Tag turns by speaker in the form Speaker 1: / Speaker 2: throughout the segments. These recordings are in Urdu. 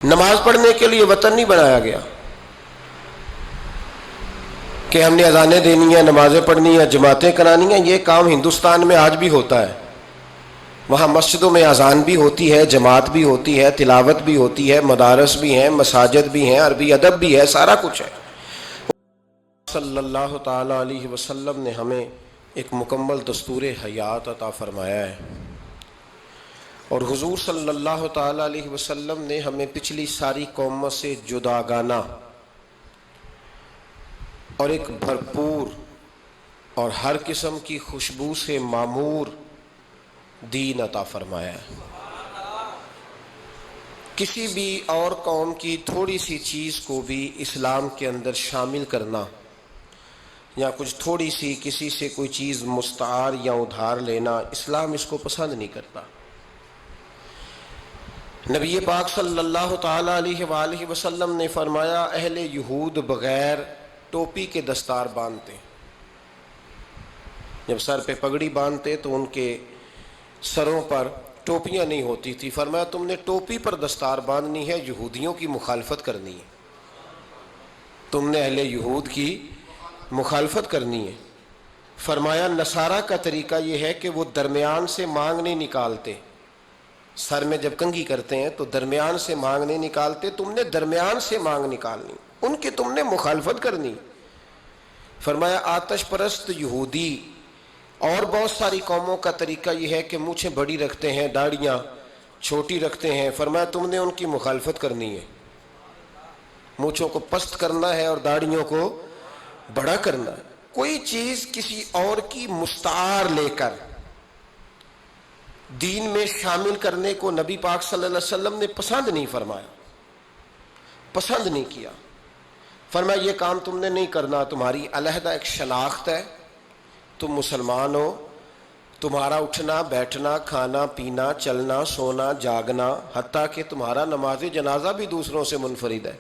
Speaker 1: نماز پڑھنے کے لیے وطن نہیں بنایا گیا کہ ہم نے اذانیں دینی ہیں، نمازیں پڑھنی ہیں، جماعتیں کرانی ہیں۔ یہ کام ہندوستان میں آج بھی ہوتا ہے۔ وہاں مسجدوں میں اذان بھی ہوتی ہے، جماعت بھی ہوتی ہے، تلاوت بھی ہوتی ہے، مدارس بھی ہیں، مساجد بھی ہیں، عربی ادب بھی ہے، سارا کچھ ہے۔ صلی اللہ تعالی علیہ وسلم نے ہمیں ایک مکمل دستور حیات عطا فرمایا ہے، اور حضور صلی اللہ تعالی علیہ وسلم نے ہمیں پچھلی ساری قوموں سے جداگانہ اور ایک بھرپور اور ہر قسم کی خوشبو سے معمور دین عطا فرمایا ہے۔ کسی بھی اور قوم کی تھوڑی سی چیز کو بھی اسلام کے اندر شامل کرنا یا کچھ تھوڑی سی کسی سے کوئی چیز مستعار یا ادھار لینا، اسلام اس کو پسند نہیں کرتا۔ نبی پاک صلی اللہ تعالی علیہ وآلہ وسلم نے فرمایا، اہل یہود بغیر ٹوپی کے دستار باندھتے، جب سر پہ پگڑی باندھتے تو ان کے سروں پر ٹوپیاں نہیں ہوتی تھی۔ فرمایا تم نے ٹوپی پر دستار باندھنی ہے، یہودیوں کی مخالفت کرنی ہے، تم نے اہل یہود کی مخالفت کرنی ہے۔ فرمایا نصارہ کا طریقہ یہ ہے کہ وہ درمیان سے مانگ نہیں نکالتے، سر میں جب کنگھی کرتے ہیں تو درمیان سے مانگ نہیں نکالتے، تم نے درمیان سے مانگ نکالنی، ان کی تم نے مخالفت کرنی۔ فرمایا آتش پرست یہودی اور بہت ساری قوموں کا طریقہ یہ ہے کہ مونچھیں بڑی رکھتے ہیں، داڑھیاں چھوٹی رکھتے ہیں۔ فرمایا تم نے ان کی مخالفت کرنی ہے، مونچھوں کو پست کرنا ہے اور داڑھیوں کو بڑا کرنا ہے۔ کوئی چیز کسی اور کی مستعار لے کر دین میں شامل کرنے کو نبی پاک صلی اللہ علیہ وسلم نے پسند نہیں فرمایا، پسند نہیں کیا۔ فرمایا یہ کام تم نے نہیں کرنا، تمہاری علیحدہ ایک شناخت ہے، تم مسلمان ہو، تمہارا اٹھنا بیٹھنا کھانا پینا چلنا سونا جاگنا حتیٰ کہ تمہارا نماز جنازہ بھی دوسروں سے منفرد ہے۔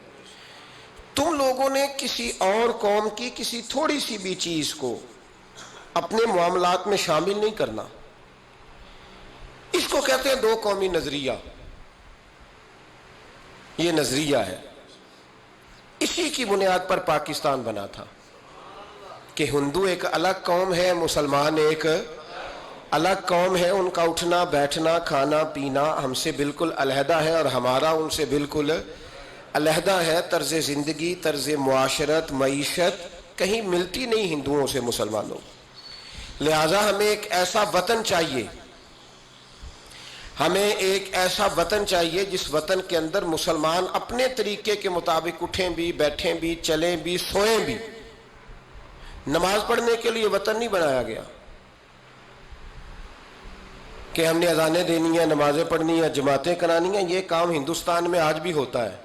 Speaker 1: تم لوگوں نے کسی اور قوم کی کسی تھوڑی سی بھی چیز کو اپنے معاملات میں شامل نہیں کرنا۔ اس کو کہتے ہیں دو قومی نظریہ، یہ نظریہ ہے۔ اسی کی بنیاد پر پاکستان بنا تھا کہ ہندو ایک الگ قوم ہے، مسلمان ایک الگ قوم ہے، ان کا اٹھنا بیٹھنا کھانا پینا ہم سے بالکل علیحدہ ہے اور ہمارا ان سے بالکل علیحدہ ہے۔ طرز زندگی، طرز معاشرت، معیشت کہیں ملتی نہیں ہندوؤں سے مسلمانوں۔ لہٰذا ہمیں ایک ایسا وطن چاہیے، ہمیں ایک ایسا وطن چاہیے جس وطن کے اندر مسلمان اپنے طریقے کے مطابق اٹھیں بھی بیٹھیں بھی چلیں بھی سوئیں بھی۔ نماز پڑھنے کے لیے وطن نہیں بنایا گیا کہ ہم نے اذانیں دینی ہیں، نمازیں پڑھنی ہیں، جماعتیں کرانی ہیں۔ یہ کام ہندوستان میں آج بھی ہوتا ہے۔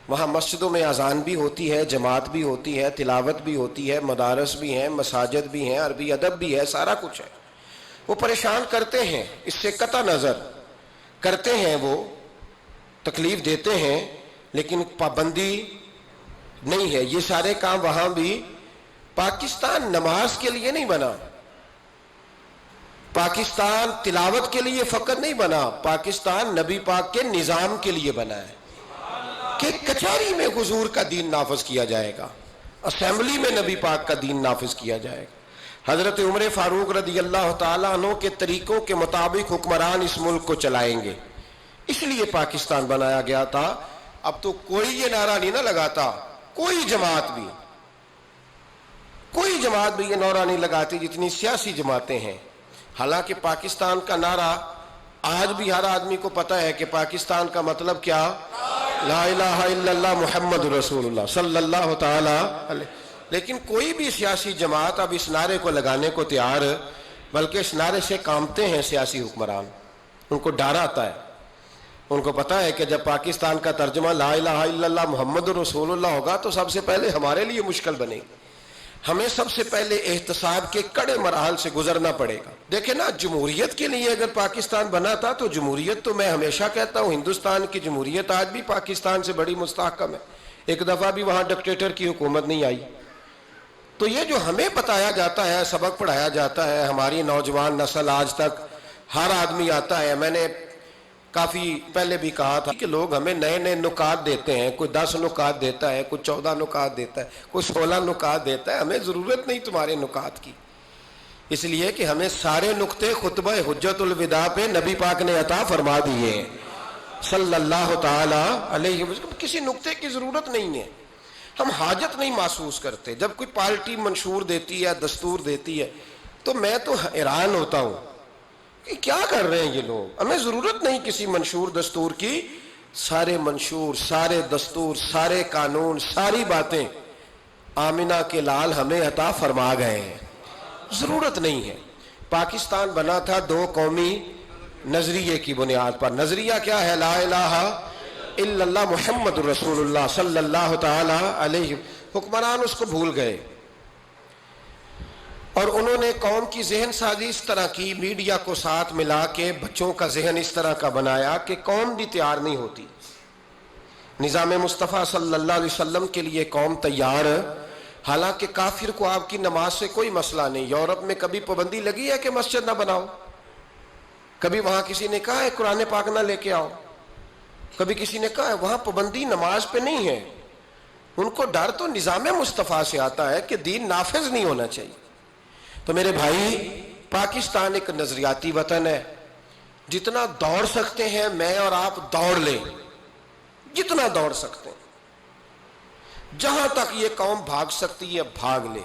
Speaker 1: وہاں مسجدوں میں اذان بھی ہوتی ہے، جماعت بھی ہوتی ہے، تلاوت بھی ہوتی ہے، مدارس بھی ہیں، مساجد بھی ہیں، عربی ادب بھی ہے، سارا کچھ ہے۔ وہ پریشان کرتے ہیں، اس سے قطع نظر کرتے ہیں، وہ تکلیف دیتے ہیں، لیکن پابندی نہیں ہے۔ یہ سارے کام وہاں بھی۔ پاکستان نماز کے لیے نہیں بنا، پاکستان تلاوت کے لیے فقط نہیں بنا، پاکستان نبی پاک کے نظام کے لیے بنا ہے کہ کچہری میں حضور کا دین نافذ کیا جائے گا، اسمبلی میں نبی پاک کا دین نافذ کیا جائے گا۔ حضرت عمر فاروق رضی اللہ تعالیٰ عنہ کے طریقوں کے مطابق حکمران اس ملک کو چلائیں گے، اس لیے پاکستان بنایا گیا تھا۔ اب تو کوئی یہ نعرہ نہیں نہ لگاتا، کوئی جماعت بھی یہ نعرہ نہیں لگاتی جتنی سیاسی جماعتیں ہیں۔ حالانکہ پاکستان کا نعرہ آج بھی ہر آدمی کو پتہ ہے کہ پاکستان کا مطلب کیا، لا الہ الا اللہ محمد رسول اللہ صلی اللہ تعالی علیہ۔ لیکن کوئی بھی سیاسی جماعت اب اس نعرے کو لگانے کو تیار، بلکہ اس نعرے سے کامتے ہیں سیاسی حکمران، ان کو ڈر آتا ہے، ان کو پتہ ہے کہ جب پاکستان کا ترجمہ لا الہ الا اللہ محمد رسول اللہ ہوگا تو سب سے پہلے ہمارے لیے مشکل بنے گی، ہمیں سب سے پہلے احتساب کے کڑے مراحل سے گزرنا پڑے گا۔ دیکھیں نا، جمہوریت کے لیے اگر پاکستان بنا تھا تو جمہوریت تو میں ہمیشہ کہتا ہوں ہندوستان کی جمہوریت آج بھی پاکستان سے بڑی مستحکم ہے، ایک دفعہ بھی وہاں ڈکٹیٹر کی حکومت نہیں آئی۔ تو یہ جو ہمیں بتایا جاتا ہے، سبق پڑھایا جاتا ہے، ہماری نوجوان نسل آج تک ہر آدمی آتا ہے۔ میں نے کافی پہلے بھی کہا تھا کہ لوگ ہمیں نئے نئے نکات دیتے ہیں، کوئی 10 نکات دیتا ہے، کوئی 14 نکات دیتا ہے، کوئی 16 نکات دیتا ہے. ہمیں ضرورت نہیں تمہارے نکات کی، اس لیے کہ ہمیں سارے نقطے خطبہ حجت الوداع پہ نبی پاک نے عطا فرما دیے ہیں صلی اللہ تعالی علیہ وسلم. کسی نقطے کی ضرورت نہیں ہے، ہم حاجت نہیں محسوس کرتے. جب کوئی پارٹی منشور دیتی ہے، دستور دیتی ہے، تو میں تو حیران ہوتا ہوں کہ کیا کر رہے ہیں یہ لوگ. ہمیں ضرورت نہیں کسی منشور دستور کی. سارے منشور، سارے دستور، سارے قانون، ساری باتیں آمنہ کے لال ہمیں عطا فرما گئے ہیں، ضرورت نہیں ہے. پاکستان بنا تھا 2 قومی نظریے کی بنیاد پر. نظریہ کیا ہے؟ لا الہ الا اللہ محمد رسول اللہ صلی اللہ تعالی علیہ. حکمران اس کو بھول گئے اور انہوں نے قوم کی ذہن سازی اس طرح کی، میڈیا کو ساتھ ملا کے بچوں کا ذہن اس طرح کا بنایا کہ قوم بھی تیار نہیں ہوتی. نظام مصطفیٰ صلی اللہ علیہ وسلم کے لیے قوم تیار، حالانکہ کافر کو آپ کی نماز سے کوئی مسئلہ نہیں. یورپ میں کبھی پابندی لگی ہے کہ مسجد نہ بناؤ؟ کبھی وہاں کسی نے کہا ہے قرآن پاک نہ لے کے آؤ؟ کبھی کسی نے کہا ہے؟ وہاں پابندی نماز پہ نہیں ہے. ان کو ڈر تو نظام مصطفیٰ سے آتا ہے کہ دین نافذ نہیں ہونا چاہیے. تو میرے بھائی، پاکستان ایک نظریاتی وطن ہے. جتنا دوڑ سکتے ہیں میں اور آپ دوڑ لیں، جتنا دوڑ سکتے ہیں. جہاں تک یہ قوم بھاگ سکتی ہے بھاگ لے.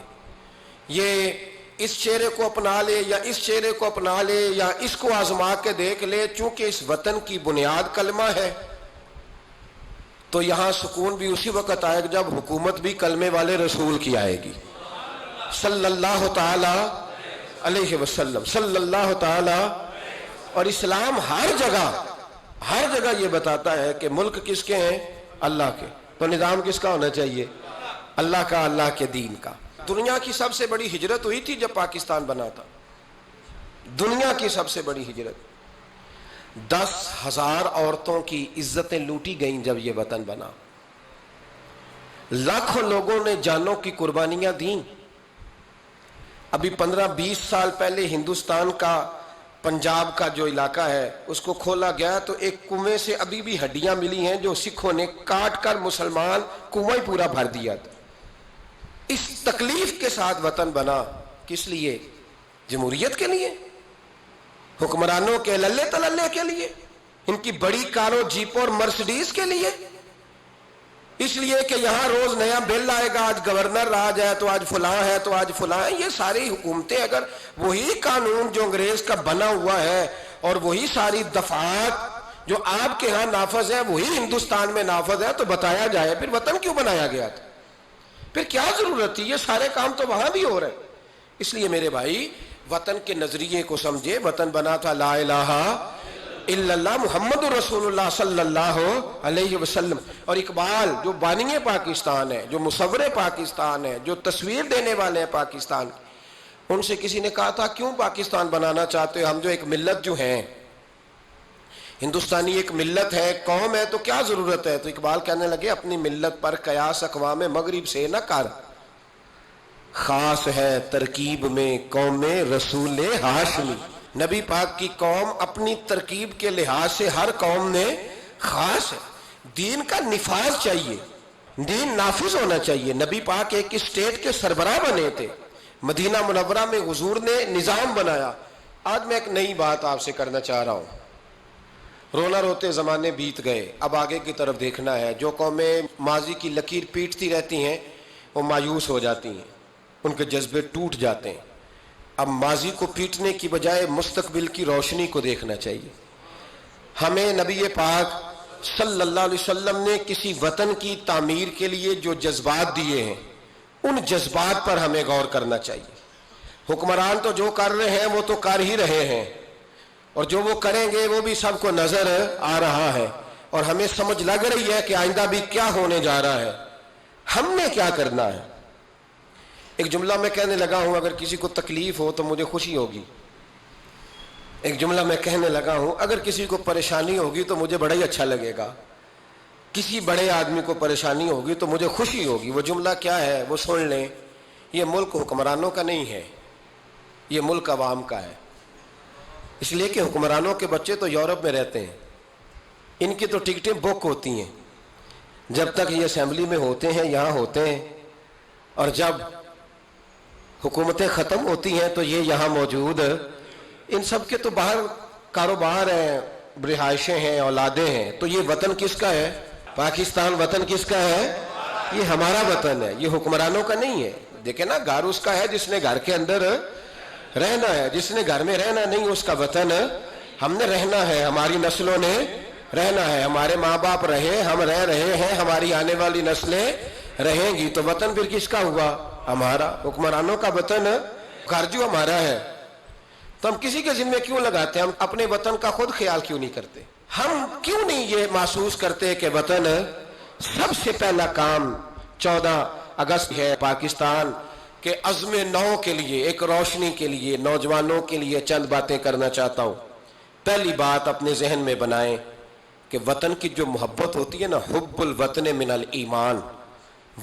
Speaker 1: یہ اس چہرے کو اپنا لے یا اس چہرے کو اپنا لے یا اس کو آزما کے دیکھ لے. چونکہ اس وطن کی بنیاد کلمہ ہے تو یہاں سکون بھی اسی وقت آئے گا جب حکومت بھی کلمے والے رسول کی آئے گی صلی اللہ تعالی علیہ وسلم صلی اللہ تعالی. اور اسلام ہر جگہ یہ بتاتا ہے کہ ملک کس کے ہیں؟ اللہ کے. تو نظام کس کا ہونا چاہیے؟ اللہ کا، اللہ کے دین کا. دنیا کی سب سے بڑی ہجرت ہوئی تھی جب پاکستان بنا تھا. دنیا کی سب سے بڑی ہجرت. 10,000 عورتوں کی عزتیں لوٹی گئیں جب یہ وطن بنا. لاکھوں لوگوں نے جانوں کی قربانیاں دیں. ابھی 15-20 سال پہلے ہندوستان کا پنجاب کا جو علاقہ ہے اس کو کھولا گیا تو ایک کنویں سے ابھی بھی ہڈیاں ملی ہیں جو سکھوں نے کاٹ کر مسلمان کنواں ہی پورا بھر دیا تھا. اس تکلیف کے ساتھ وطن بنا. کس لیے؟ جمہوریت کے لیے، حکمرانوں کے للے تللے کے لیے، ان کی بڑی کاروں جیپوں اور مرسڈیز کے لیے. اس لیے کہ یہاں روز نیا بل آئے گا، آج گورنر راج ہے تو آج فلاں ہے تو آج فلاں ہے. یہ ساری حکومتیں اگر وہی قانون جو انگریز کا بنا ہوا ہے اور وہی ساری دفعات جو آپ کے ہاں نافذ ہے وہی ہندوستان میں نافذ ہے تو بتایا جائے پھر وطن کیوں بنایا گیا تھا؟ پھر کیا ضرورت تھی؟ یہ سارے کام تو وہاں بھی ہو رہے ہیں. اس لیے میرے بھائی، وطن کے نظریے کو سمجھے. وطن بنا تھا لا الہ الا اللہ محمد رسول اللہ صلی اللہ علیہ وسلم. اور اقبال جو بانی پاکستان ہے، جو مصور پاکستان ہے، جو تصویر دینے والے ہیں پاکستان، ان سے کسی نے کہا تھا کیوں پاکستان بنانا چاہتے ہو؟ ہم جو ایک ملت جو ہیں، ہندوستانی ایک ملت ہے، قوم ہے، تو کیا ضرورت ہے؟ تو اقبال کہنے لگے اپنی ملت پر قیاس اقوام مغرب سے نہ کر، خاص ہے ترکیب میں قوم رسول ہاشمی. نبی پاک کی قوم اپنی ترکیب کے لحاظ سے ہر قوم نے خاص ہے. دین کا نفاذ چاہیے، دین نافذ ہونا چاہیے. نبی پاک ایک اسٹیٹ کے سربراہ بنے تھے. مدینہ منورہ میں حضور نے نظام بنایا. آج میں ایک نئی بات آپ سے کرنا چاہ رہا ہوں. رونا روتے زمانے بیت گئے، اب آگے کی طرف دیکھنا ہے. جو قومیں ماضی کی لکیر پیٹتی رہتی ہیں وہ مایوس ہو جاتی ہیں، ان کے جذبے ٹوٹ جاتے ہیں. اب ماضی کو پیٹنے کی بجائے مستقبل کی روشنی کو دیکھنا چاہیے. ہمیں نبی پاک صلی اللہ علیہ وسلم نے کسی وطن کی تعمیر کے لیے جو جذبات دیے ہیں ان جذبات پر ہمیں غور کرنا چاہیے. حکمران تو جو کر رہے ہیں وہ تو کر ہی رہے ہیں، اور جو وہ کریں گے وہ بھی سب کو نظر آ رہا ہے، اور ہمیں سمجھ لگ رہی ہے کہ آئندہ بھی کیا ہونے جا رہا ہے. ہم نے کیا کرنا ہے؟ ایک جملہ میں کہنے لگا ہوں، اگر کسی کو تکلیف ہو تو مجھے خوشی ہوگی. ایک جملہ میں کہنے لگا ہوں، اگر کسی کو پریشانی ہوگی تو مجھے بڑا ہی اچھا لگے گا. کسی بڑے آدمی کو پریشانی ہوگی تو مجھے خوشی ہوگی. وہ جملہ کیا ہے وہ سن لیں. یہ ملک حکمرانوں کا نہیں ہے، یہ ملک عوام کا ہے. اس لیے کہ حکمرانوں کے بچے تو یورپ میں رہتے ہیں، ان کی تو ٹکٹیں بک ہوتی ہیں، جب تک یہ اسمبلی میں ہوتے ہیں یہاں ہوتے ہیں، اور جب حکومتیں ختم ہوتی ہیں تو یہ یہاں موجود، ان سب کے تو باہر کاروبار ہیں، رہائشیں ہیں، اولادیں ہیں، تو یہ وطن کس کا ہے؟ پاکستان وطن کس کا ہے؟ یہ ہمارا وطن ہے، یہ حکمرانوں کا نہیں ہے۔ دیکھیں نا، گھر اس کا ہے جس نے گھر کے اندر رہنا ہے، جس نے گھر میں رہنا نہیں اس کا وطن ہم نے رہنا ہے، ہماری نسلوں نے رہنا ہے، ہمارے ماں باپ رہے، ہم رہ رہے ہیں، ہماری آنے والی نسلیں رہیں گی، تو وطن پھر کس کا ہوا؟ ہمارا۔ حکمرانوں کا وطن گھر جو ہمارا ہے، تو ہم کسی کے ذمہ کیوں لگاتے ہیں؟ ہم اپنے وطن کا خود خیال کیوں نہیں کرتے؟ ہم کیوں نہیں یہ محسوس کرتے کہ وطن سب سے پہلا کام 14 اگست ہے؟ پاکستان کے عزم نو کے لیے، ایک روشنی کے لیے، نوجوانوں کے لیے چند باتیں کرنا چاہتا ہوں۔ پہلی بات اپنے ذہن میں بنائیں کہ وطن کی جو محبت ہوتی ہے نا، حب الوطن من الایمان،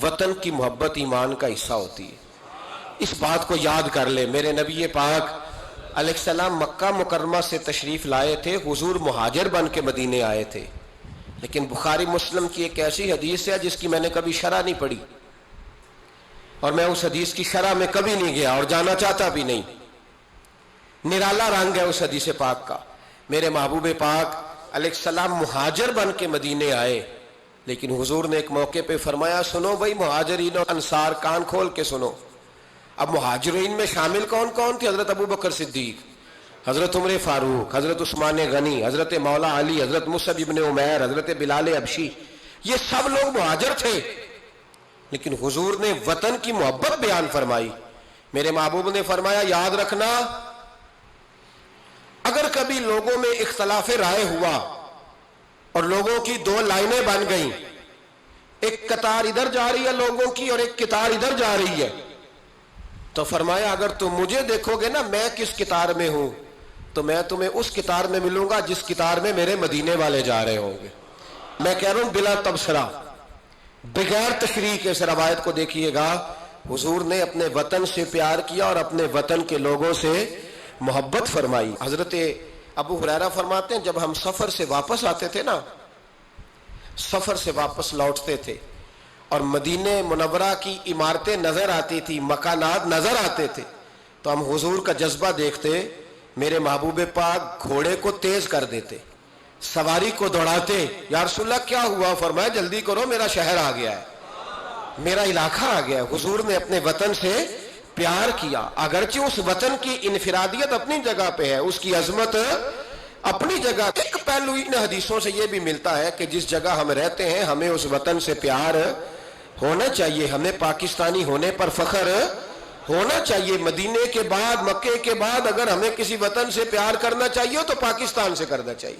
Speaker 1: وطن کی محبت ایمان کا حصہ ہوتی ہے۔ اس بات کو یاد کر لے۔ میرے نبی پاک علیہ السلام مکہ مکرمہ سے تشریف لائے تھے، حضور مہاجر بن کے مدینے آئے تھے، لیکن بخاری مسلم کی ایک ایسی حدیث ہے جس کی میں نے کبھی شرح نہیں پڑھی، اور میں اس حدیث کی شرح میں کبھی نہیں گیا اور جانا چاہتا بھی نہیں۔ نرالا رنگ ہے اس حدیث پاک کا۔ میرے محبوب پاک علیہ السلام مہاجر بن کے مدینے آئے، لیکن حضور نے ایک موقع پہ فرمایا، سنو بھائی مہاجرین اور انصار، کان کھول کے سنو۔ اب مہاجرین میں شامل کون کون تھے؟ حضرت ابو بکر صدیق، حضرت عمر فاروق، حضرت عثمان غنی، حضرت مولا علی، حضرت مصعب ابن عمیر، حضرت بلال حبشی، یہ سب لوگ مہاجر تھے، لیکن حضور نے وطن کی محبت بیان فرمائی۔ میرے محبوب نے فرمایا، یاد رکھنا اگر کبھی لوگوں میں اختلاف رائے ہوا اور لوگوں کی دو لائنیں بن گئیں، ایک قطار ادھر جا رہی ہے لوگوں کی اور ایک قطار ادھر جا رہی ہے، تو فرمایا اگر تم مجھے دیکھو گے نا میں کس قطار میں ہوں، تو میں تمہیں اس قطار میں ملوں گا جس قطار میں میرے مدینے والے جا رہے ہوں گے۔ میں کہہ رہا ہوں بلا تبصرہ، بغیر تشریح کے اس روایت کو دیکھیے گا، حضور نے اپنے وطن سے پیار کیا اور اپنے وطن کے لوگوں سے محبت فرمائی۔ حضرت ابو ہریرہ فرماتے ہیں جب ہم سفر سے واپس آتے تھے نا، سفر سے واپس لوٹتے تھے اور مدینہ منورہ کی عمارتیں نظر آتی تھی، مکانات نظر آتے تھے، تو ہم حضور کا جذبہ دیکھتے، میرے محبوب پاک گھوڑے کو تیز کر دیتے، سواری کو دوڑاتے، یا رسول اللہ کیا ہوا؟ فرمایا جلدی کرو میرا شہر آ گیا ہے، میرا علاقہ آ گیا ہے۔ حضور نے اپنے وطن سے پیار کیا، اگرچہ اس وطن کی انفرادیت اپنی جگہ پہ ہے، اس کی عظمت اپنی جگہ۔ ایک پہلو ان حدیثوں سے یہ بھی ملتا ہے کہ جس جگہ ہم رہتے ہیں ہمیں اس وطن سے پیار ہونا چاہیے، ہمیں پاکستانی ہونے پر فخر ہونا چاہیے۔ مدینے کے بعد، مکے کے بعد اگر ہمیں کسی وطن سے پیار کرنا چاہیے تو پاکستان سے کرنا چاہیے،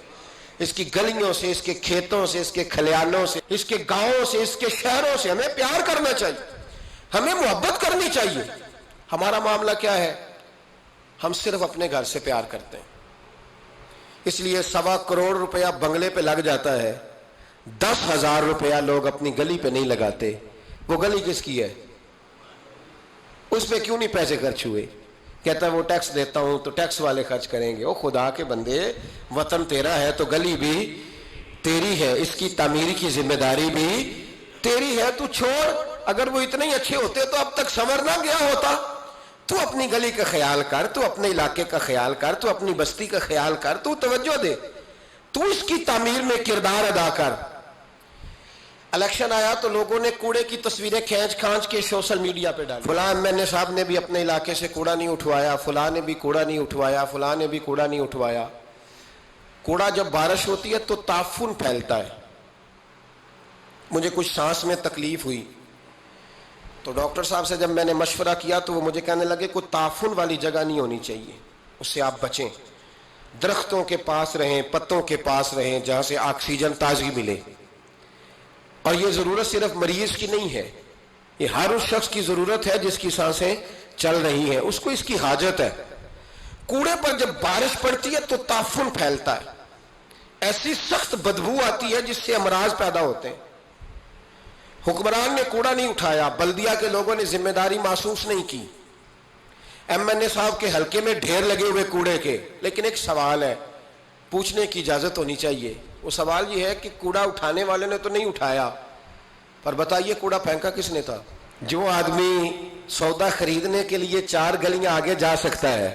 Speaker 1: اس کی گلیوں سے، اس کے کھیتوں سے، اس کے کھلیانوں سے، اس کے گاؤں سے، اس کے شہروں سے ہمیں پیار کرنا چاہیے، ہمیں محبت کرنی چاہیے۔ ہمارا معاملہ کیا ہے؟ ہم صرف اپنے گھر سے پیار کرتے ہیں، اس لیے 1.25 کروڑ روپیہ بنگلے پہ لگ جاتا ہے، 10,000 روپیہ لوگ اپنی گلی پہ نہیں لگاتے۔ وہ گلی کس کی ہے؟ اس پہ کیوں نہیں پیسے خرچ ہوئے؟ کہتا ہے وہ ٹیکس دیتا ہوں تو ٹیکس والے خرچ کریں گے۔ او خدا کے بندے، وطن تیرا ہے تو گلی بھی تیری ہے، اس کی تعمیر کی ذمہ داری بھی تیری ہے، تو چھوڑ۔ اگر وہ اتنے ہی اچھے ہوتے تو اب تک سنور نہ گیا ہوتا۔ تو اپنی گلی کا خیال کر، تو اپنے علاقے کا خیال کر، تو اپنی بستی کا خیال کر، تو توجہ دے، تو اس کی تعمیر میں کردار ادا کر۔ الیکشن آیا تو لوگوں نے کوڑے کی تصویریں کھینچ کھانچ کے سوشل میڈیا پہ ڈالی، فلاں ایم صاحب نے بھی اپنے علاقے سے کوڑا نہیں اٹھوایا، فلاں نے بھی کوڑا نہیں اٹھوایا، فلاں نے بھی کوڑا نہیں اٹھوایا۔ کوڑا جب بارش ہوتی ہے تو تعفن پھیلتا ہے۔ مجھے کچھ سانس میں تکلیف ہوئی تو ڈاکٹر صاحب سے جب میں نے مشورہ کیا تو وہ مجھے کہنے لگے کوئی تعفن والی جگہ نہیں ہونی چاہیے، اس سے آپ بچیں، درختوں کے پاس رہیں، پتوں کے پاس رہیں جہاں سے آکسیجن تازگی ملے۔ اور یہ ضرورت صرف مریض کی نہیں ہے، یہ ہر اس شخص کی ضرورت ہے جس کی سانسیں چل رہی ہیں، اس کو اس کی حاجت ہے۔ کوڑے پر جب بارش پڑتی ہے تو تعفن پھیلتا ہے، ایسی سخت بدبو آتی ہے جس سے امراض پیدا ہوتے ہیں۔ حکمران نے کوڑا نہیں اٹھایا، بلدیہ کے لوگوں نے ذمہ داری محسوس نہیں کی، ایم این اے صاحب کے حلقے میں ڈھیر لگے ہوئے کوڑے کے۔ لیکن ایک سوال ہے، پوچھنے کی اجازت ہونی چاہیے، وہ سوال یہ ہے کہ کوڑا اٹھانے والے نے تو نہیں اٹھایا، پر بتائیے کوڑا پھینکا کس نے تھا؟ جو آدمی سودا خریدنے کے لیے 4 گلیاں آگے جا سکتا ہے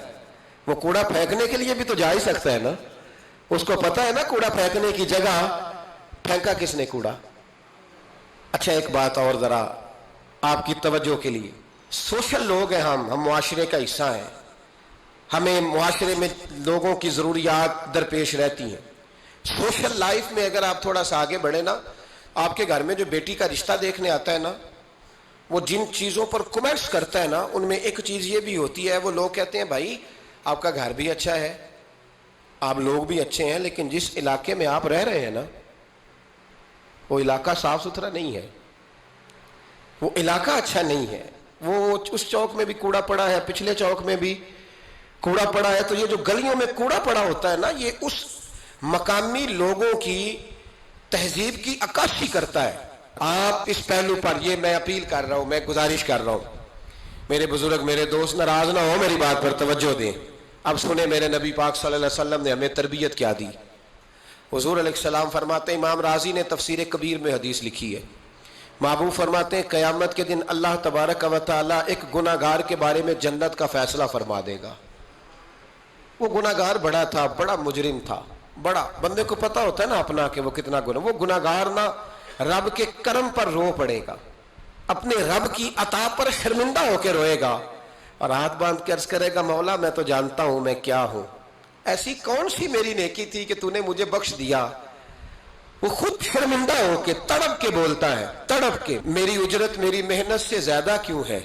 Speaker 1: وہ کوڑا پھینکنے کے لیے بھی تو جا ہی سکتا ہے نا، اس کو پتا ہے نا کوڑا پھینکنے کی جگہ، پھینکا کس نے کوڑا؟ اچھا ایک بات اور ذرا آپ کی توجہ کے لیے، سوشل لوگ ہیں ہم معاشرے کا حصہ ہیں، ہمیں معاشرے میں لوگوں کی ضروریات درپیش رہتی ہیں۔ سوشل لائف میں اگر آپ تھوڑا سا آگے بڑھیں نا، آپ کے گھر میں جو بیٹی کا رشتہ دیکھنے آتا ہے نا، وہ جن چیزوں پر کمنٹس کرتا ہے نا، ان میں ایک چیز یہ بھی ہوتی ہے، وہ لوگ کہتے ہیں بھائی آپ کا گھر بھی اچھا ہے، آپ لوگ بھی اچھے ہیں، لیکن جس علاقے میں آپ رہ رہے ہیں نا وہ علاقہ صاف ستھرا نہیں ہے، وہ علاقہ اچھا نہیں ہے، وہ اس چوک میں بھی کوڑا پڑا ہے، پچھلے چوک میں بھی کوڑا پڑا ہے۔ تو یہ جو گلیوں میں کوڑا پڑا ہوتا ہے نا، یہ اس مقامی لوگوں کی تہذیب کی عکاسی کرتا ہے۔ آپ اس پہلو پر یہ میں اپیل کر رہا ہوں، میں گزارش کر رہا ہوں، میرے بزرگ میرے دوست ناراض نہ ہو، میری بات پر توجہ دیں۔ اب سنیں میرے نبی پاک صلی اللہ علیہ وسلم نے ہمیں تربیت کیا دی۔ حضور علیہ السلام فرماتے ہیں، امام رازی نے تفسیر کبیر میں حدیث لکھی ہے، محبوب فرماتے ہیں قیامت کے دن اللہ تبارک و تعالی ایک گناہگار کے بارے میں جنت کا فیصلہ فرما دے گا۔ وہ گناہگار بڑا تھا، بڑا مجرم تھا، بڑا، بندے کو پتا ہوتا ہے نا اپنا کہ وہ کتنا وہ گناہگار نہ رب کے کرم پر رو پڑے گا، اپنے رب کی عطا پر شرمندہ ہو کے روئے گا اور ہاتھ باندھ کے عرض کرے گا مولا میں تو جانتا ہوں میں کیا ہوں، ایسی کون سی میری نیکی تھی کہ تو نے مجھے بخش دیا۔ وہ خود شرمندہ ہو کے تڑپ کے بولتا ہے، تڑپ کے، میری اجرت میری محنت سے زیادہ کیوں ہے،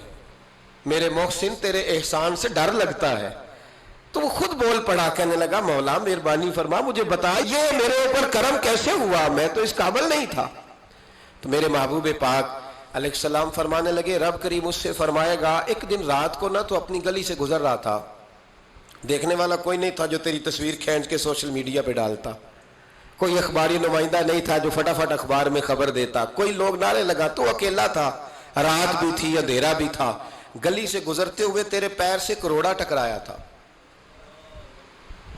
Speaker 1: میرے محسن تیرے احسان سے ڈر لگتا ہے۔ تو وہ خود بول پڑا، کہنے لگا مولا مہربانی فرما مجھے بتا یہ میرے اوپر کرم کیسے ہوا، میں تو اس قابل نہیں تھا۔ تو میرے محبوب پاک علیہ السلام فرمانے لگے، رب کریم اس سے فرمائے گا ایک دن رات کو نہ تو اپنی گلی سے گزر رہا تھا، دیکھنے والا کوئی نہیں تھا جو تیری تصویر کھینچ کے سوشل میڈیا پہ ڈالتا، کوئی اخباری نمائندہ نہیں تھا جو فٹافٹ اخبار میں خبر دیتا، کوئی لوگ نعرے لگا، تو اکیلا تھا، رات بھی تھی اندھیرا بھی تھا، گلی سے گزرتے ہوئے تیرے پیر سے کروڑا ٹکرایا تھا،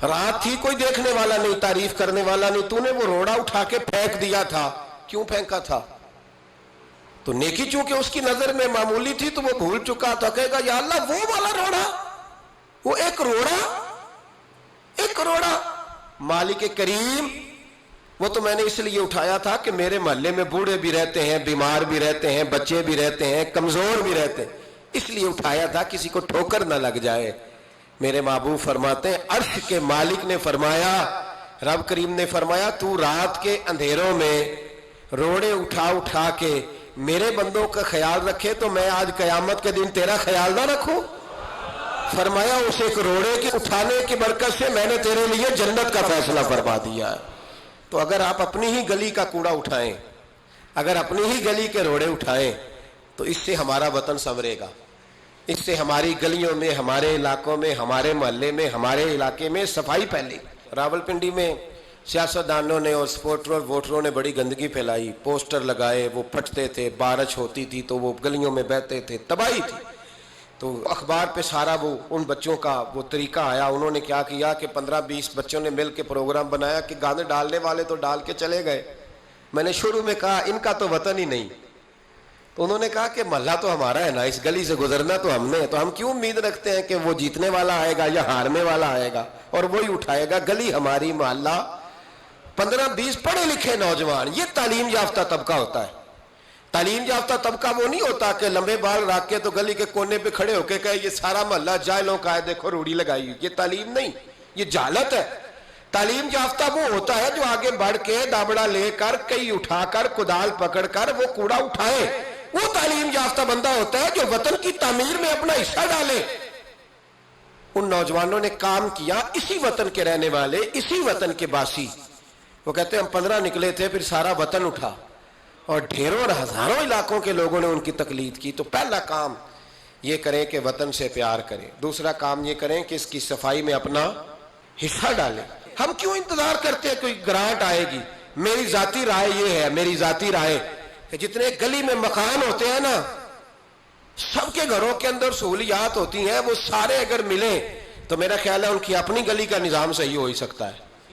Speaker 1: رات تھی، کوئی دیکھنے والا نہیں، تعریف کرنے والا نہیں، تو نے وہ روڑا اٹھا کے پھینک دیا تھا، کیوں پھینکا تھا؟ تو نیکی چونکہ اس کی نظر میں معمولی تھی تو وہ بھول چکا تھا، کہے گا یا اللہ وہ والا روڑا، وہ ایک روڑا مالک کریم، وہ تو میں نے اس لیے اٹھایا تھا کہ میرے محلے میں بوڑھے بھی رہتے ہیں، بیمار بھی رہتے ہیں، بچے بھی رہتے ہیں، کمزور بھی رہتے ہیں، اس لیے اٹھایا تھا کسی کو ٹھوکر نہ لگ جائے۔ میرے محبوب فرماتے ہیں عرش کے مالک نے فرمایا، رب کریم نے فرمایا تو رات کے اندھیروں میں روڑے اٹھا اٹھا کے میرے بندوں کا خیال رکھے تو میں آج قیامت کے دن تیرا خیال نہ رکھوں؟ فرمایا اس ایک روڑے کے اٹھانے کی برکت سے میں نے تیرے لیے جنت کا فیصلہ فرما دیا ہے۔ تو اگر آپ اپنی ہی گلی کا کوڑا اٹھائیں، اگر اپنی ہی گلی کے روڑے اٹھائیں تو اس سے ہمارا وطن سنورے گا، اس سے ہماری گلیوں میں، ہمارے علاقوں میں، ہمارے محلے میں، ہمارے علاقے میں صفائی پھیلے۔ راولپنڈی میں سیاستدانوں نے اور سپورٹروں اور ووٹروں نے بڑی گندگی پھیلائی، پوسٹر لگائے، وہ پھٹتے تھے، بارش ہوتی تھی تو وہ گلیوں میں بہتے تھے، تباہی تھی۔ تو اخبار پہ سارا وہ ان بچوں کا وہ طریقہ آیا، انہوں نے کیا کیا کہ 15-20 بچوں نے مل کے پروگرام بنایا کہ گانے ڈالنے والے تو ڈال کے چلے گئے، میں نے شروع میں کہا ان کا تو وطن ہی نہیں، تو انہوں نے کہا کہ محلہ تو ہمارا ہے نا، اس گلی سے گزرنا تو ہم نے، تو ہم کیوں امید رکھتے ہیں کہ وہ جیتنے والا آئے گا یا ہارنے والا آئے گا اور وہی اٹھائے گا، گلی ہماری، محلہ 15-20 پڑھے لکھے نوجوان، یہ تعلیم یافتہ طبقہ ہوتا ہے۔ تعلیم یافتہ طبقہ وہ نہیں ہوتا کہ لمبے بال رکھ کے تو گلی کے کونے پہ کھڑے ہو کے کہے یہ سارا محلہ جاہلوں کا ہے، دیکھو روڑی لگائی، یہ تعلیم نہیں، یہ جہالت ہے۔ تعلیم یافتہ وہ ہوتا ہے جو آگے بڑھ کے دابڑا لے کر، کئی اٹھا کر، کدال پکڑ کر وہ کوڑا اٹھائے، وہ تعلیم یافتہ بندہ ہوتا ہے جو وطن کی تعمیر میں اپنا حصہ ڈالے۔ ان نوجوانوں نے کام کیا، اسی وطن کے رہنے والے، اسی وطن کے باسی، وہ کہتے ہیں ہم 15 نکلے تھے، پھر سارا وطن اٹھا اور ڈھیروں اور ہزاروں علاقوں کے لوگوں نے ان کی تقلید کی۔ تو پہلا کام یہ کریں کہ وطن سے پیار کریں، دوسرا کام یہ کریں کہ اس کی صفائی میں اپنا حصہ ڈالیں۔ ہم کیوں انتظار کرتے ہیں کوئی گرانٹ آئے گی؟ میری ذاتی رائے یہ ہے، میری ذاتی رائے کہ جتنے گلی میں مکان ہوتے ہیں نا، سب کے گھروں کے اندر سہولیات ہوتی ہیں، وہ سارے اگر ملیں تو میرا خیال ہے ان کی اپنی گلی کا نظام صحیح ہو ہی سکتا ہے۔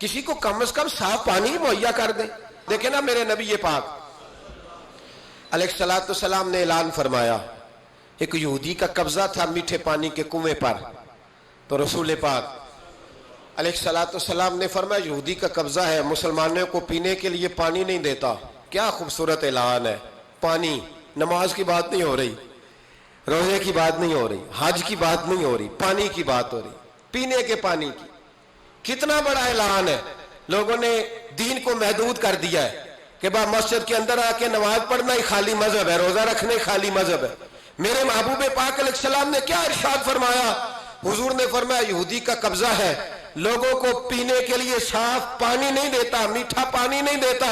Speaker 1: کسی کو کم از کم صاف پانی مہیا کر دیں. دیکھیں نا میرے نبی پاک علیہ الصلوۃ والسلام نے اعلان فرمایا, ایک یہودی کا قبضہ تھا میٹھے پانی کے کنویں پر, تو رسول پاک علیہ الصلوۃ والسلام نے فرمایا یہودی کا قبضہ ہے, مسلمانوں کو پینے کے لیے پانی نہیں دیتا. کیا خوبصورت اعلان ہے. پانی, نماز کی بات نہیں ہو رہی, روزے کی بات نہیں ہو رہی, حج کی بات نہیں ہو رہی, پانی کی بات ہو رہی, پینے کے پانی کی. کتنا بڑا اعلان ہے. لوگوں نے دین کو محدود کر دیا ہے کہ مسجد کے اندر آ کے نماز پڑھنا ہی خالی مذہب ہے, روزہ رکھنا ہی خالی مذہب ہے. میرے محبوب پاک علیہ السلام نے کیا ارشاد فرمایا؟ حضور نے فرمایا یہودی کا قبضہ ہے, لوگوں کو پینے کے لیے صاف پانی نہیں دیتا, میٹھا پانی نہیں دیتا.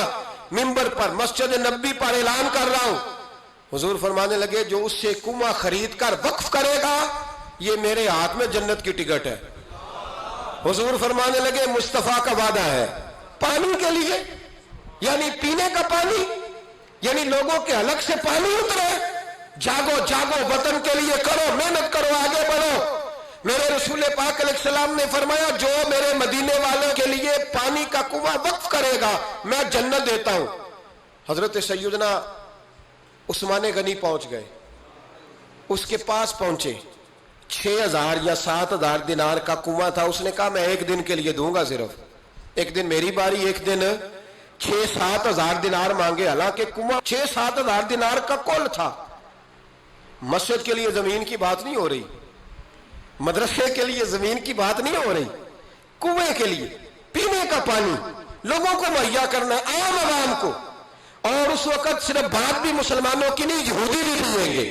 Speaker 1: منبر پر مسجد نبی پر اعلان کر رہا ہوں. حضور فرمانے لگے جو اس سے کنواں خرید کر وقف کرے گا یہ میرے ہاتھ میں جنت کی ٹکٹ ہے. حضور فرمانے لگے مصطفیٰ کا وعدہ ہے پانی کے لیے, یعنی پینے کا پانی, یعنی لوگوں کے حلق سے پانی اترے. جاگو جاگو, وطن کے لیے کرو, محنت کرو, آگے بڑھو. میرے رسول پاک علیہ السلام نے فرمایا جو میرے مدینے والوں کے لیے پانی کا کنواں وقف کرے گا میں جنت دیتا ہوں. حضرت سیدنا عثمان غنی پہنچ گئے, اس کے پاس پہنچے. 6,000 یا 7,000 دینار کا کنواں تھا. اس نے کہا میں ایک دن کے لیے دوں گا, صرف ایک دن میری باری, ایک دن 6-7 ہزار دینار مانگے. حالانکہ کنواں 6-7 ہزار دینار کا کل تھا. مسجد کے لیے زمین کی بات نہیں ہو رہی, مدرسے کے لیے زمین کی بات نہیں ہو رہی, کنویں کے لیے پینے کا پانی لوگوں کو مہیا کرنا ہے, عام عوام کو. اور اس وقت صرف بات بھی مسلمانوں کی نہیں, یہودی بھی پیئیں گے,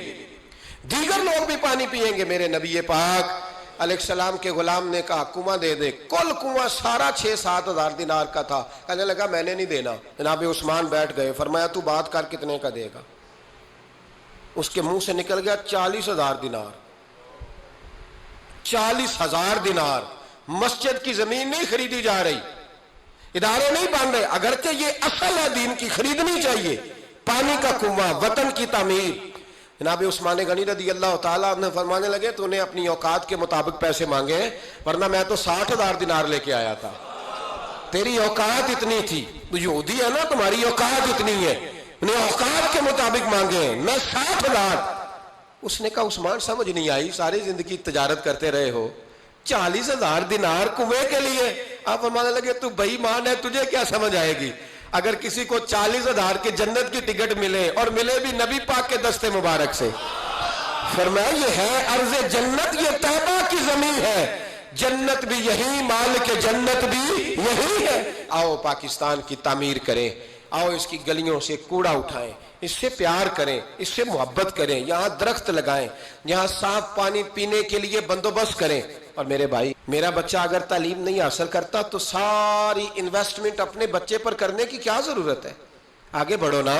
Speaker 1: دیگر لوگ بھی پانی پیئیں گے. میرے نبی پاک علیہ السلام کے غلام نے کہا کنواں دے دے. کل کنواں سارا 6-7 ہزار دینار کا تھا. کہنے لگا میں نے نہیں دینا. جناب عثمان بیٹھ گئے, فرمایا تو بات کر کتنے کا دے گا؟ اس کے منہ سے نکل گیا 40,000 دینار. 40,000 دینار. مسجد کی زمین نہیں خریدی جا رہی, ادارے نہیں بن رہے, اگرچہ یہ اصل ہے دین کی, خریدنی چاہیے. پانی کا کنواں, وطن کی تعمیر. جناب عثمان غنی رضی اللہ تعالیٰ عنہ فرمانے لگے تو نے اپنی اوقات کے مطابق پیسے مانگے, ورنہ میں تو 60,000 دینار لے کے آیا تھا. تیری اوقات اتنی تھی, تو یہودی ہے نا, تمہاری اوقات اتنی ہے, انہیں اوقات کے مطابق مانگے, میں 60,000. اس نے کہا عثمان سمجھ نہیں آئی, ساری زندگی تجارت کرتے رہے ہو, 40,000 دینار کنویں کے لیے. آپ فرمانے لگے تو بے ایمان ہے, تجھے کیا سمجھ آئے گی؟ اگر کسی کو 40,000 کی جنت کی ٹکٹ ملے, اور ملے بھی نبی پاک کے دستے مبارک سے, فرمایا یہ ہے ارض جنت, یہ طیبہ کی زمین ہے, جنت بھی یہی, مال کے جنت بھی یہی ہے. آؤ پاکستان کی تعمیر کریں, آؤ اس کی گلیوں سے کوڑا اٹھائیں, اس سے پیار کریں, اس سے محبت کریں, یہاں درخت لگائیں, یہاں صاف پانی پینے کے لیے بندوبست کریں. اور میرے بھائی, میرا بچہ اگر تعلیم نہیں حاصل کرتا تو ساری انویسٹمنٹ اپنے بچے پر کرنے کی کیا ضرورت ہے؟ آگے بڑھو نا.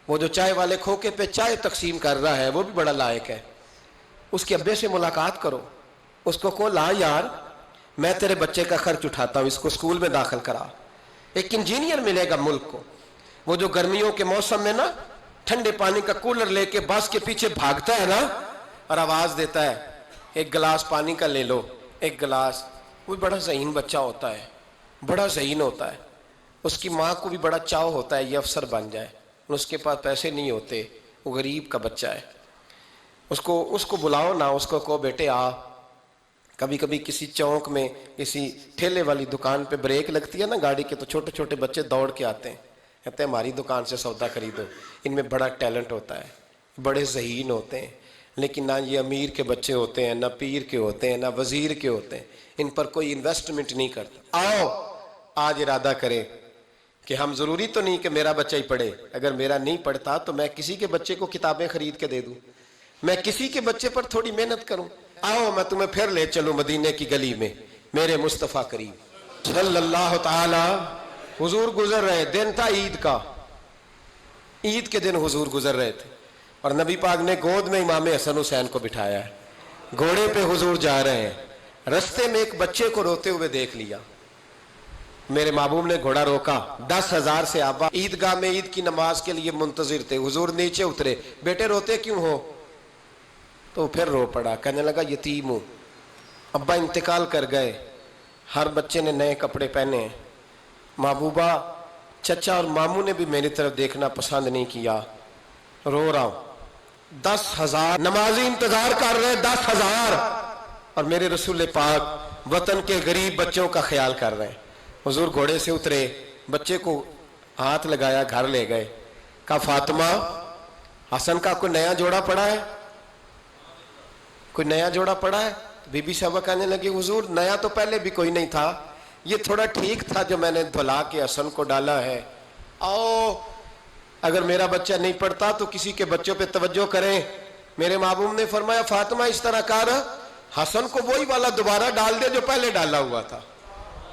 Speaker 1: وہ جو چائے والے کھوکے پہ چائے تقسیم کر رہا ہے وہ بھی بڑا لائق ہے, اس کے ابے سے ملاقات کرو, اس کو کہو لا یار میں تیرے بچے کا خرچ اٹھاتا ہوں, اس کو اسکول میں داخل کرا. ایک انجینئر ملے گا ملک کو, وہ جو گرمیوں کے موسم میں نا ٹھنڈے پانی کا کولر لے کے بس کے پیچھے بھاگتا ہے نا, اور آواز دیتا ہے ایک گلاس پانی کا لے لو, ایک گلاس. وہ بڑا ذہین بچہ ہوتا ہے, بڑا ذہین ہوتا ہے. اس کی ماں کو بھی بڑا چاؤ ہوتا ہے یہ افسر بن جائے, اس کے پاس پیسے نہیں ہوتے, وہ غریب کا بچہ ہے. اس کو بلاؤ نا, اس کو کہو بیٹے آ. کبھی کبھی کسی چوک میں کسی ٹھیلے والی دکان پہ بریک لگتی ہے نا گاڑی کے, تو چھوٹے چھوٹے بچے دوڑ کے آتے ہیں, کہتے ہیں ہماری دکان سے سودا خریدو. ان میں بڑا ٹیلنٹ ہوتا ہے, بڑے ذہین ہوتے ہیں, لیکن نہ یہ امیر کے بچے ہوتے ہیں, نہ پیر کے ہوتے ہیں, نہ وزیر کے ہوتے ہیں, ان پر کوئی انویسٹمنٹ نہیں کرتا. آؤ آج ارادہ کریں کہ ہم, ضروری تو نہیں کہ میرا بچہ ہی پڑھے, اگر میرا نہیں پڑھتا تو میں کسی کے بچے کو کتابیں خرید کے دے دوں, میں کسی کے بچے پر تھوڑی محنت کروں. آؤ میں تمہیں پھر لے چلوں مدینے کی گلی میں, میرے مصطفیٰ کریم صلی اللہ تعالی. حضور گزر رہے, دن تھا عید کا, عید کے دن حضور گزر رہے تھے, اور نبی پاک نے گود میں امام حسن حسین کو بٹھایا ہے, گھوڑے پہ حضور جا رہے ہیں. رستے میں ایک بچے کو روتے ہوئے دیکھ لیا, میرے محبوب نے گھوڑا روکا. 10,000 سے آبا عیدگاہ میں عید کی نماز کے لیے منتظر تھے. حضور نیچے اترے, بیٹے روتے کیوں ہو؟ تو پھر رو پڑا, کہنے لگا یتیم ہوں, ابا انتقال کر گئے, ہر بچے نے نئے کپڑے پہنے ہیں. محبوبہ چچا اور ماموں نے بھی میری طرف دیکھنا پسند نہیں کیا. رو رہا ہوں. 10,000 نمازی انتظار کر رہے, 10,000, اور میرے رسول پاک وطن کے غریب بچوں کا خیال کر رہے ہیں. حضور گھوڑے سے اترے, بچے کو ہاتھ لگایا, گھر لے گئے. کہا فاطمہ حسن کا کوئی نیا جوڑا پڑا ہے؟ کوئی نیا جوڑا پڑا ہے؟ بی بی صاحبہ کہنے لگی حضور نیا تو پہلے بھی کوئی نہیں تھا, یہ تھوڑا ٹھیک تھا جو میں نے دھلا کے حسن کو ڈالا ہے. آؤ اگر میرا بچہ نہیں پڑھتا تو کسی کے بچوں پہ توجہ کریں. میرے محبوب نے فرمایا فاطمہ اس طرح کر, حسن کو وہی والا دوبارہ ڈال دے جو پہلے ڈالا ہوا تھا,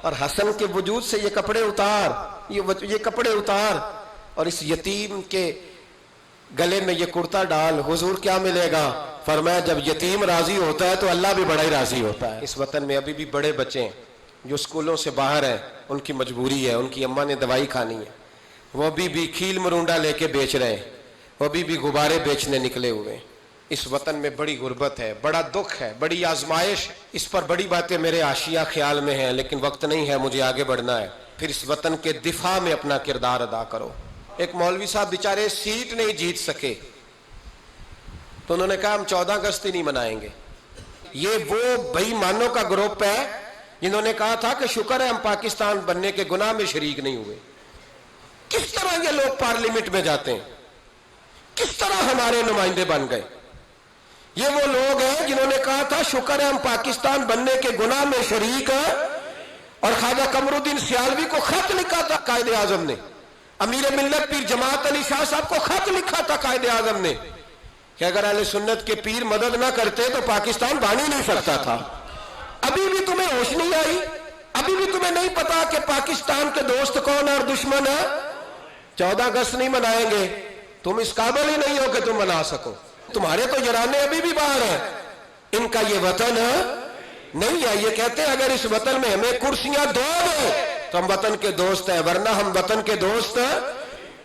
Speaker 1: اور حسن کے وجود سے یہ کپڑے اتار, یہ کپڑے اتار, اور اس یتیم کے گلے میں یہ کرتا ڈال. حضور کیا ملے گا؟ فرمایا جب یتیم راضی ہوتا ہے تو اللہ بھی بڑا ہی راضی ہوتا ہے. اس وطن میں ابھی بھی بڑے بچے ہیں جو اسکولوں سے باہر ہیں, ان کی مجبوری ہے, ان کی اماں نے دوائی کھانی ہے, وہ بھی کھیل مرونڈا لے کے بیچ رہے ہیں, وہ بھی غبارے بیچنے نکلے ہوئے. اس وطن میں بڑی غربت ہے, بڑا دکھ ہے, بڑی آزمائش. اس پر بڑی باتیں میرے حاشیہ خیال میں ہیں لیکن وقت نہیں ہے, مجھے آگے بڑھنا ہے. پھر اس وطن کے دفاع میں اپنا کردار ادا کرو. ایک مولوی صاحب بیچارے سیٹ نہیں جیت سکے تو انہوں نے کہا ہم 14 اگست ہی نہیں منائیں گے. یہ وہ بے ایمانوں کا گروپ ہے جنہوں نے کہا تھا کہ شکر ہے ہم پاکستان بننے کے گناہ میں شریک نہیں ہوئے. کس طرح یہ لوگ پارلیمنٹ میں جاتے ہیں, کس طرح ہمارے نمائندے بن گئے. یہ وہ لوگ ہیں جنہوں نے کہا تھا شکر ہے ہم پاکستان بننے کے گناہ میں شریک ہیں, اور خواجہ قمر الدین سیالوی کو خط لکھا تھا قائد اعظم نے, امیر ملت پیر جماعت علی شاہ صاحب کو خط لکھا تھا قائد اعظم نے کہ اگر اہل سنت کے پیر مدد نہ کرتے تو پاکستان بن ہی نہیں سکتا تھا. ابھی بھی تمہیں ہوش نہیں آئی, ابھی بھی تمہیں نہیں پتا کہ پاکستان کے دوست کون ہے اور دشمن ہے. 14 اگست نہیں منائیں گے, تم اس قابل ہی نہیں ہو کہ تم منا سکو. تمہارے تو یرانے ابھی بھی باہر ہیں, ان کا یہ وطن نہیں ہے. یہ کہتے ہیں اگر اس وطن میں ہمیں کرسیاں دو گے تو ہم وطن کے دوست ہیں, ورنہ ہم وطن کے دوست ہیں.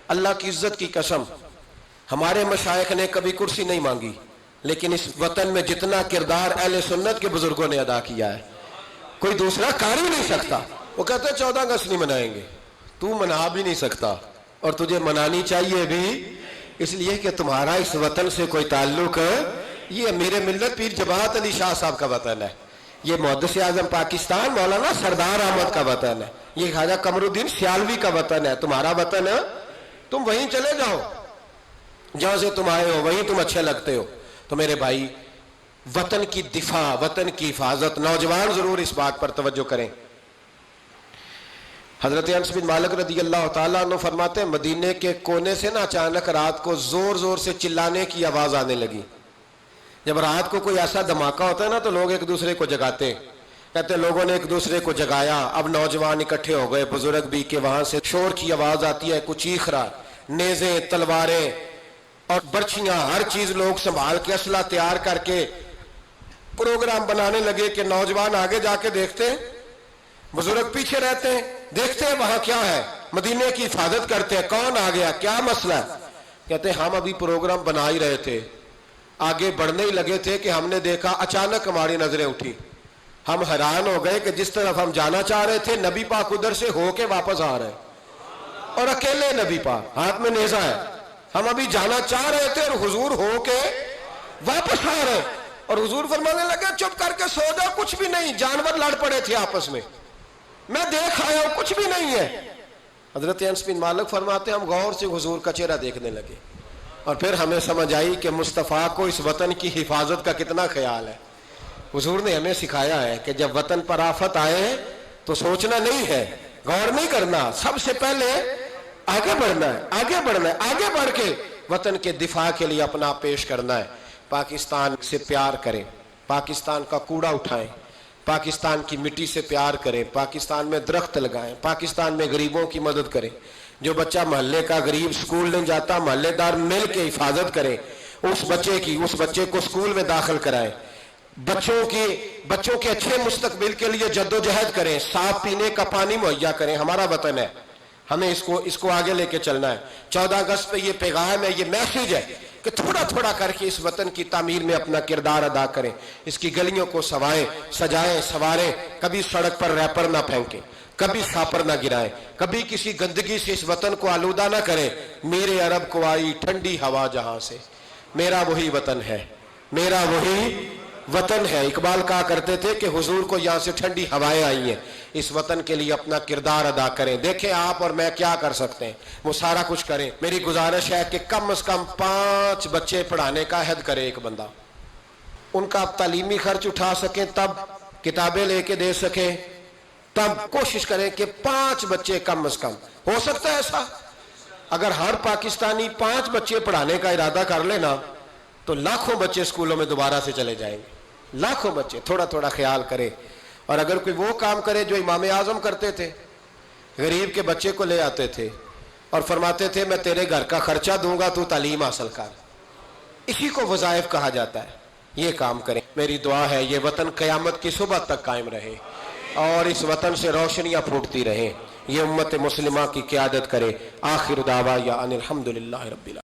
Speaker 1: اللہ کی عزت کی قسم, ہمارے مشائخ نے کبھی کرسی نہیں مانگی, لیکن اس وطن میں جتنا کردار اہل سنت کے بزرگوں نے ادا کیا ہے کوئی دوسرا کر ہی نہیں سکتا. وہ کہتے ہیں 14 اگست نہیں منائیں گے, تو منا بھی نہیں سکتا, اور تجھے منانی چاہیے بھی اس لیے کہ تمہارا اس وطن سے کوئی تعلق ہے. یہ امیر ملت پیر جماعت علی شاہ صاحب کا وطن ہے, یہ محدث اعظم پاکستان مولانا سردار احمد کا وطن ہے, یہ خواجہ قمر الدین سیالوی کا وطن ہے. تمہارا وطن ہے, تم وہیں چلے جاؤ جہاں سے تم آئے ہو, وہیں تم اچھے لگتے ہو. تو میرے بھائی وطن کی دفاع, وطن کی حفاظت, نوجوان ضرور اس بات پر توجہ کریں. حضرت انس بن مالک رضی اللہ تعالیٰ عنہ فرماتے ہیں مدینے کے کونے سے نا اچانک رات کو زور زور سے چلانے کی آواز آنے لگی. جب رات کو کوئی ایسا دھماکہ ہوتا ہے نا تو لوگ ایک دوسرے کو جگاتے ہیں. کہتے ہیں لوگوں نے ایک دوسرے کو جگایا, اب نوجوان اکٹھے ہو گئے, بزرگ بھی, کہ وہاں سے شور کی آواز آتی ہے, کچھ چیخ رہا, نیزیں, تلواریں اور برچھیاں, ہر چیز لوگ سنبھال کے اسلحہ تیار کر کے پروگرام بنانے لگے کہ نوجوان آگے جا کے دیکھتے ہیں, بزرگ پیچھے رہتے ہیں, دیکھتے ہیں وہاں کیا ہے, مدینے کی حفاظت کرتے ہیں, کون آ گیا, کیا مسئلہ ہے. کہتے ہیں ہم ابھی پروگرام بنا ہی رہے تھے, آگے بڑھنے ہی لگے تھے کہ ہم نے دیکھا اچانک ہماری نظریں اٹھی. ہم حیران ہو گئے کہ جس طرف ہم جانا چاہ رہے تھے نبی پاک ادھر سے ہو کے واپس آ رہے, اور اکیلے نبی پاک, ہاتھ میں نیزہ ہے. ہم ابھی جانا چاہ رہے تھے اور حضور ہو کے واپس آ رہے, اور حضور فرمانے لگے چپ کر کے سو جاؤ, کچھ بھی نہیں, جانور لڑ پڑے تھے آپس میں, میں دیکھ آیا ہوں, کچھ بھی نہیں ہے. حضرت انس بن مالک فرماتے ہیں ہم غور سے حضور کا چہرہ دیکھنے لگے, اور پھر ہمیں سمجھ آئی کہ مصطفیٰ کو اس وطن کی حفاظت کا کتنا خیال ہے. حضور نے ہمیں سکھایا ہے کہ جب وطن پر آفت آئے تو سوچنا نہیں ہے, غور نہیں کرنا, سب سے پہلے آگے بڑھنا ہے, آگے بڑھنا ہے, آگے بڑھ کے وطن کے دفاع کے لیے اپنا پیش کرنا ہے. پاکستان سے پیار کریں, پاکستان کا کوڑا اٹھائیں, پاکستان کی مٹی سے پیار کریں, پاکستان میں درخت لگائیں, پاکستان میں غریبوں کی مدد کریں. جو بچہ محلے کا غریب سکول نہیں جاتا, محلے دار مل کے حفاظت کریں اس بچے کی, اس بچے کو سکول میں داخل کرائیں. بچوں کے اچھے مستقبل کے لیے جدوجہد کریں, صاف پینے کا پانی مہیا کریں. ہمارا وطن ہے, ہمیں اس کو آگے لے کے چلنا ہے. 14 اگست پہ یہ پیغام ہے, یہ میسج ہے کہ تھوڑا تھوڑا کر کے اس وطن کی تعمیر میں اپنا کردار ادا کریں، اس کی گلیوں کو سجائیں سواریں، کبھی سڑک پر ریپر نہ پھینکیں، کبھی ساپر نہ گرائیں، کبھی کسی گندگی سے اس وطن کو آلودہ نہ کریں۔ میرے عرب کو آئی ٹھنڈی ہوا جہاں سے، میرا وہی وطن ہے، میرا وہی وطن ہے۔ اقبال کہا کرتے تھے کہ حضور کو یہاں سے ٹھنڈی ہوائیں آئی ہیں، اس وطن کے لیے اپنا کردار ادا کریں۔ دیکھیں آپ اور میں کیا کر سکتے ہیں، وہ سارا کچھ کریں۔ میری گزارش ہے کہ کم از کم 5 بچے پڑھانے کا عہد کرے ایک بندہ، ان کا آپ تعلیمی خرچ اٹھا سکیں، تب کتابیں لے کے دے سکیں، تب کوشش کریں کہ 5 بچے کم از کم۔ ہو سکتا ہے ایسا؟ اگر ہر پاکستانی 5 بچے پڑھانے کا ارادہ کر لینا تو لاکھوں بچے اسکولوں میں دوبارہ سے چلے جائیں گے، لاکھوں بچے۔ تھوڑا تھوڑا خیال کرے، اور اگر کوئی وہ کام کرے جو امام اعظم کرتے تھے، غریب کے بچے کو لے آتے تھے اور فرماتے تھے میں تیرے گھر کا خرچہ دوں گا، تو تعلیم حاصل کر، اسی کو وظائف کہا جاتا ہے۔ یہ کام کریں۔ میری دعا ہے یہ وطن قیامت کی صبح تک قائم رہے اور اس وطن سے روشنیاں پھوٹتی رہیں، یہ امت مسلمہ کی قیادت کرے۔ آخر دعوایا ان الحمدللہ رب العالمین۔